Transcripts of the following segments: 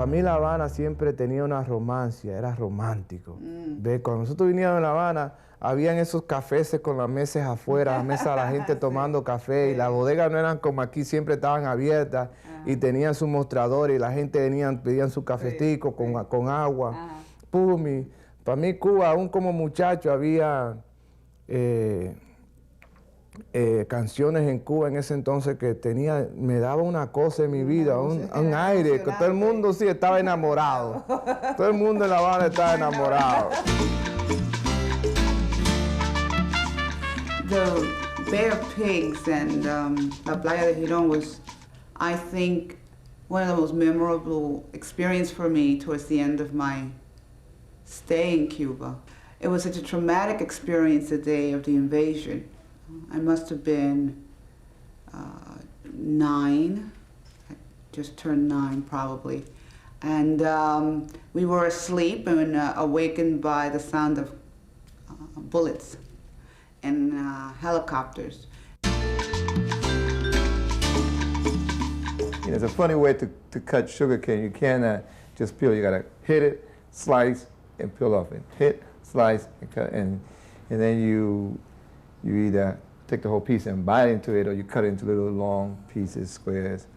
mí La Habana siempre tenía una romancia, era romántico. ¿Ves? Cuando nosotros viníamos a La Habana, habían esos cafés con las mesas afuera, la mesa de la gente tomando café, y las bodegas no eran como aquí, siempre estaban abiertas y tenían su mostrador y la gente pedían su cafetico con agua. Para mí Cuba, aún como muchacho, había canciones en Cuba en ese entonces que me daba una cosa en mi vida, un aire, que todo el mundo sí estaba enamorado. Todo el mundo en La Habana estaba enamorado. The Bay of Pigs and La Playa de Girón was, I think, one of the most memorable experiences for me towards the end of my stay in Cuba. It was such a traumatic experience the day of the invasion. I must have been 9, I just turned 9 probably. And we were asleep and awakened by the sound of bullets and helicopters. It's a funny way to cut sugar cane. You cannot just peel. You gotta hit it, slice, and peel off it. Hit, slice, and cut. And then you either take the whole piece and bite into it, or you cut it into little long pieces, squares,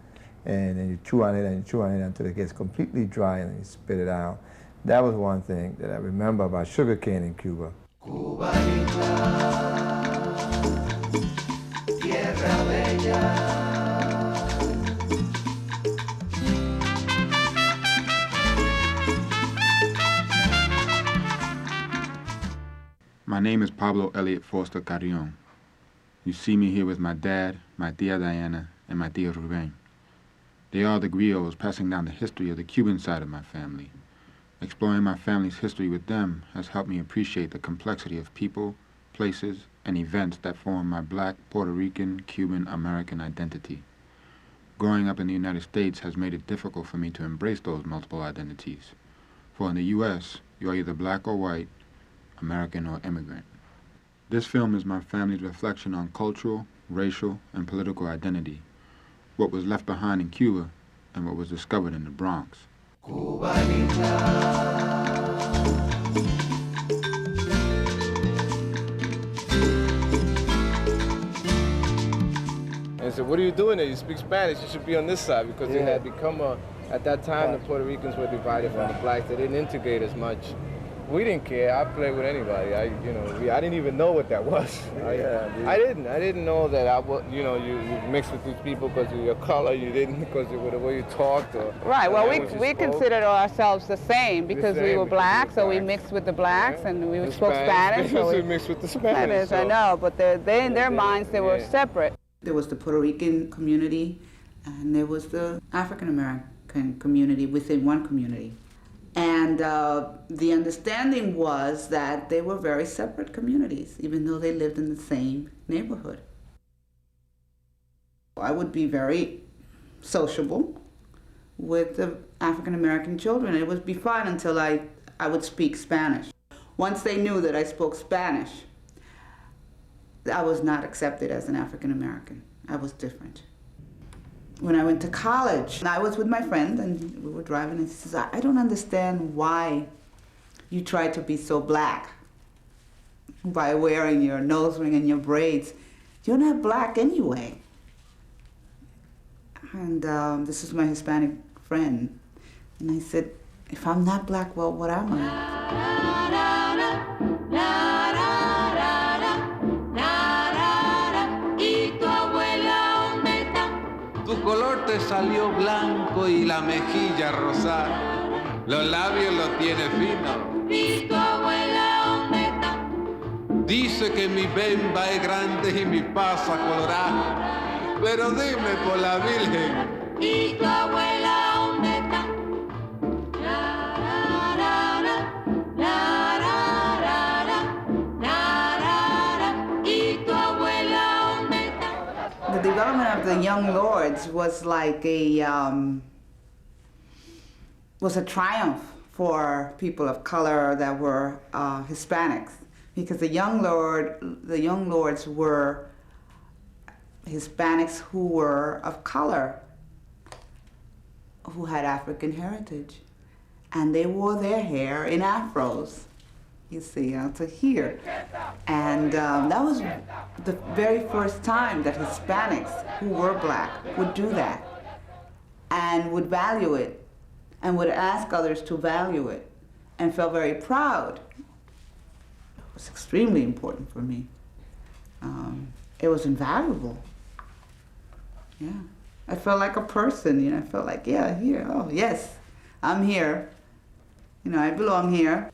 and then you chew on it and you chew on it until it gets completely dry, and then you spit it out. That was one thing that I remember about sugar cane in Cuba. Cubanita, tierra bella. My name is Pablo Elliot Foster Carrion. You see me here with my dad, my tia Diana, and my tia Ruben. They are the griots passing down the history of the Cuban side of my family. Exploring my family's history with them has helped me appreciate the complexity of people, places, and events that form my Black, Puerto Rican, Cuban, American identity. Growing up in the United States has made it difficult for me to embrace those multiple identities. For in the U.S., you are either black or white, American or immigrant. This film is my family's reflection on cultural, racial, and political identity, what was left behind in Cuba and what was discovered in the Bronx. Cubanita. And so, what are you doing there? You speak Spanish, you should be on this side, because it had become at that time the Puerto Ricans were divided from the blacks. They didn't integrate as much. We didn't care. I played with anybody. I didn't even know what that was. I didn't know that you mixed with these people because of your color. You didn't because of the way you talked. Right. Well, we considered ourselves the same because we were black, so we mixed with the blacks, and we spoke Spanish. So we mixed with the Spanish. I know, but they in their minds they were separate. There was the Puerto Rican community, and there was the African American community within one community. And the understanding was that they were very separate communities, even though they lived in the same neighborhood. I would be very sociable with the African American children. It would be fine until I would speak Spanish. Once they knew that I spoke Spanish, I was not accepted as an African American. I was different. When I went to college, I was with my friend and we were driving, and he says, I don't understand why you try to be so black by wearing your nose ring and your braids. You're not black anyway. And this is my Hispanic friend. And I said, if I'm not black, well, what am I? Tu color te salió blanco y la mejilla rosada. Los labios los tiene finos. ¿Y tu abuela dónde está? Dice que mi bemba es grande y mi pasa colorada. Pero dime por la Virgen. ¿Y tu abuela dónde está? The development of the Young Lords was like was a triumph for people of color that were Hispanics, because the Young Lords were Hispanics who were of color, who had African heritage. and they wore their hair in afros, you see, out to here. And that was the very first time that Hispanics who were black would do that and would value it and would ask others to value it and felt very proud. It was extremely important for me. It was invaluable. Yeah. I felt like a person, you know, I felt like, yeah, here, oh, yes, I'm here. You know, I belong here.